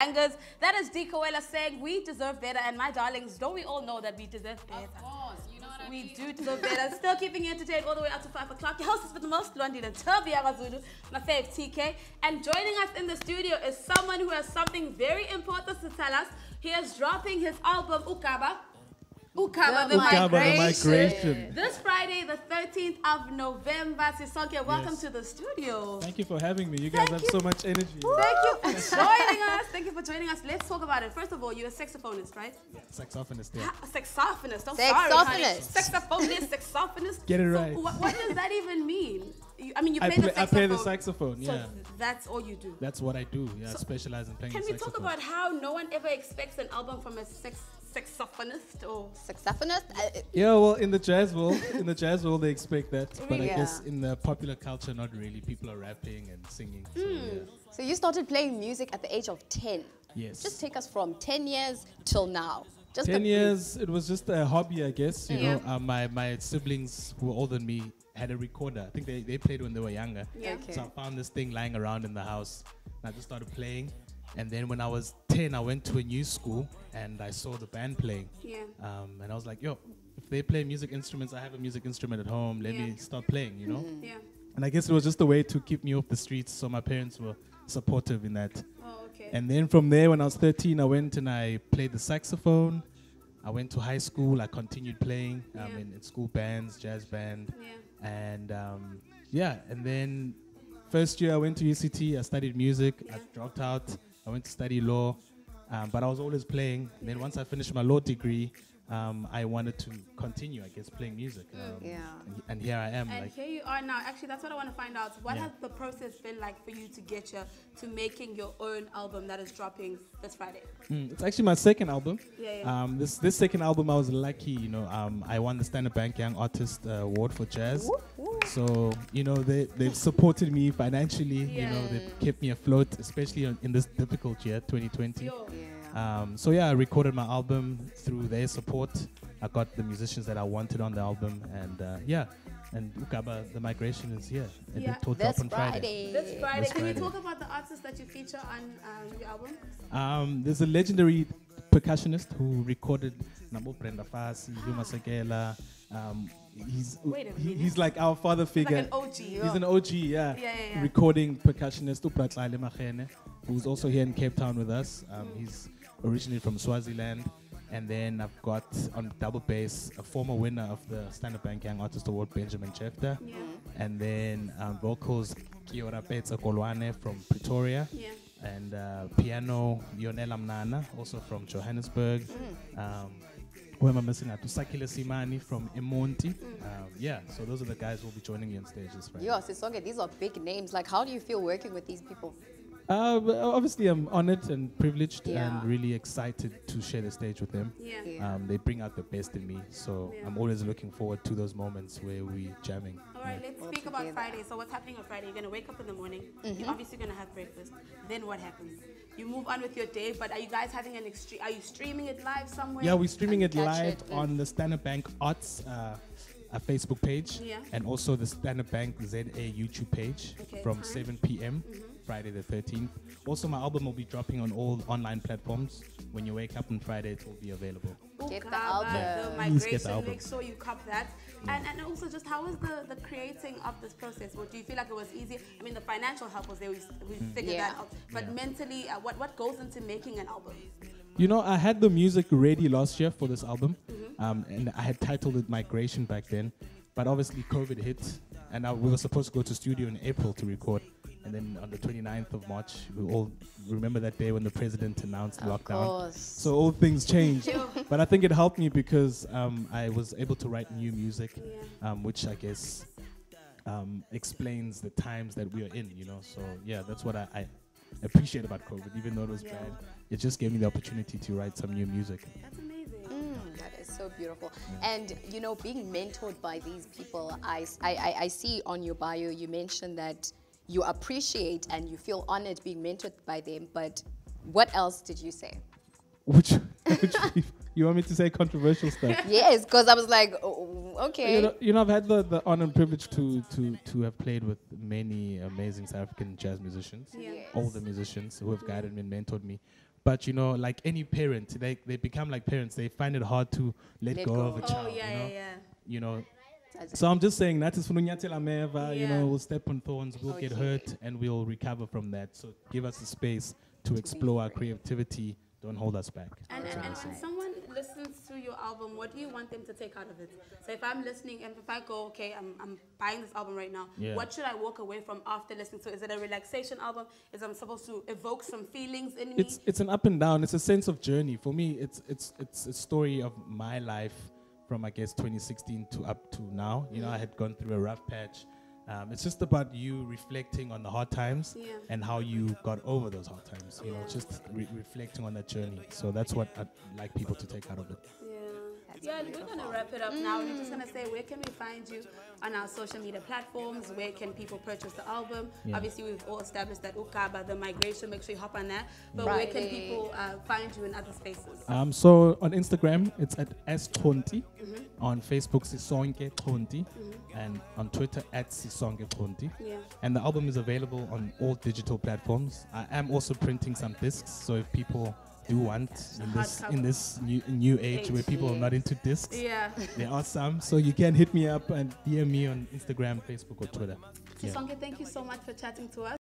Angers. That is D. Coella saying we deserve better. And my darlings, don't we all know that we deserve better? Of course, you know what I mean? We do deserve better. Still keeping you entertained all the way up to 5 o'clock. Your host is with the most, Luandi and Zulu, my fave TK. And joining us in the studio is someone who has something very important to tell us. He is dropping his album, uGaba. uGaba, the Migration. This Friday, the 13th of November. Sisonke, welcome to the studio. Thank you for having me. You guys have so much energy. Thank you for joining us. Thank you for joining us. Let's talk about it. First of all, you're a saxophonist, right? Yeah, saxophonist, yeah. Saxophonist. I'm Saxophonist. sorry. Saxophonist, saxophonist. Get it So right. what does that even mean? I mean, you I play the saxophone. play the saxophone, yeah. So that's all you do. That's what I do. Yeah, I specialize in playing Can the we saxophone. talk about how no one ever expects an album from a saxophonist or Saxophonist? Yeah, well, in the jazz world, they expect that. But I Yeah. guess in the popular culture, not really. People are rapping and singing. So, yeah. So you started playing music at the age of 10. Yes. Just take us from 10 years till now. Just 10 years, it was just a hobby, I guess. You Yeah. know, my siblings who were older than me had a recorder. I think they played when they were younger. Yeah. Okay. So I found this thing lying around in the house. And I just started playing. And then when I was 10, I went to a new school and I saw the band playing. Yeah. And I was like, yo, if they play music instruments, I have a music instrument at home. Let me start playing, you know? Yeah. And I guess it was just a way to keep me off the streets. So my parents were supportive in that. Oh, okay. And then from there, when I was 13, I went and I played the saxophone. I went to high school. I continued playing in school bands, jazz band. Yeah. And and then first year I went to UCT. I studied music. I dropped out. I went to study law. But I was always playing. And then once I finished my law degree, I wanted to continue, I guess, playing music. And here I am. And like, here you are now. Actually, that's what I want to find out. What Yeah. has the process been like for you to get you to making your own album that is dropping this Friday? it's actually my second album. Yeah. This second album, I was lucky, you know. I won the Standard Bank Young Artist Award for jazz. So, you know, they've supported me financially. You know, they've kept me afloat, especially in this difficult year, 2020. Yo. So yeah, I recorded my album through their support. I got the musicians that I wanted on the album, and and uGaba, the Migration is here. It Yeah. will drop on Friday. This Friday. This Can you Friday. talk about the artists that you feature on your album? There's a legendary percussionist who recorded Namo Brenda Fasi, Yuma Sekela. Wait a minute. He's like our father figure. Like an OG. He's an OG, yeah. Yeah. Recording percussionist Upratlale Machene, who's also here in Cape Town with us. He's originally from Swaziland. And then I've got on double bass a former winner of the Standard Bank Young Artist Award, Benjamin Chefter. Yeah. And then vocals, Kiora Petsa Kolwane from Pretoria. Yeah. And piano, Yonela Mnana, also from Johannesburg. Who am I missing out? Sakile Simani from Emonti. So those are the guys who will be joining me on stage this Friday. Yeah, Sisonke, these are big names. Like, how do you feel working with these people? Obviously, I'm honored and privileged Yeah. and really excited to share the stage with them. Yeah. They bring out the best in me, so I'm always looking forward to those moments where we jamming. All right, let's speak about Friday. So what's happening on Friday? You're going to wake up in the morning. You're obviously going to have breakfast. Then what happens? You move on with your day, but are you guys having an extreme? Are you streaming it live somewhere? Yeah, we're streaming it Catch live it, on the Standard Bank Arts Facebook page, and also the Standard Bank ZA YouTube page from 7 p.m. Friday the 13th. Also, my album will be dropping on all online platforms. When you wake up on Friday, it will be available. Get the uGaba, album. the Please get the Migration. album. Make sure you cop that. And also, just how was the creating of this process? Or do you feel like it was easy? I mean, the financial help was there. We figured that out. But mentally, what goes into making an album? You know, I had the music ready last year for this album, and I had titled it Migration back then. But obviously, COVID hit, and we were supposed to go to studio in April to record. And then on the 29th of March, we all remember that day when the president announced lockdown. Course. So all things changed. But I think it helped me because I was able to write new music, which I guess explains the times that we are in, you know. So yeah, that's what I appreciate about COVID, even though it was bad. It just gave me the opportunity to write some new music. That's amazing. That is so beautiful. And, you know, being mentored by these people, I see on your bio, you mentioned that you appreciate and you feel honored being mentored by them, but what else did you say? Which you want me to say controversial stuff? Yes, because I was like, oh, okay. You know, I've had the honor and privilege to have played with many amazing South African jazz musicians, Yes. older musicians who have guided me and mentored me. But you know, like any parent, they become like parents. They find it hard to let go of a Oh, child. yeah, you know? yeah. You know. That's So I'm just saying that is ameva. You Yeah. know, we'll step on thorns, we'll get Okay. hurt, and we'll recover from that. So give us the space to explore our creativity. Don't hold us back. And That's what I'm when saying. someone listens to your album, what do you want them to take out of it? So if I'm listening and if I go, okay, I'm buying this album right now, Yeah. what should I walk away from after listening to it? Is it a relaxation album? Is it supposed to evoke some feelings in me? It's an up and down. It's a sense of journey. For me, it's a story of my life from, I guess, 2016 to up to now. You know, I had gone through a rough patch. It's just about you reflecting on the hard times Yeah. and how you got over those hard times. You know, just reflecting on that journey. So that's what I'd like people to take out of it. Yeah, we're going to wrap it up now. We're just going to say, where can we find you on our social media platforms? Where can people purchase the album? Yeah. Obviously, we've all established that uGaba, the migration, make sure you hop on that. But where can people find you in other spaces? So on Instagram, it's at @Xonti. On Facebook, Sisonke Xonti. And on Twitter, @Sisonke Xonti. Yeah. And the album is available on all digital platforms. I am also printing some discs, so if people do want in this new age where people are not into discs, Yeah. there are some. So you can hit me up and DM me on Instagram, Facebook, or Twitter. Sisonke, thank you so much for chatting to us.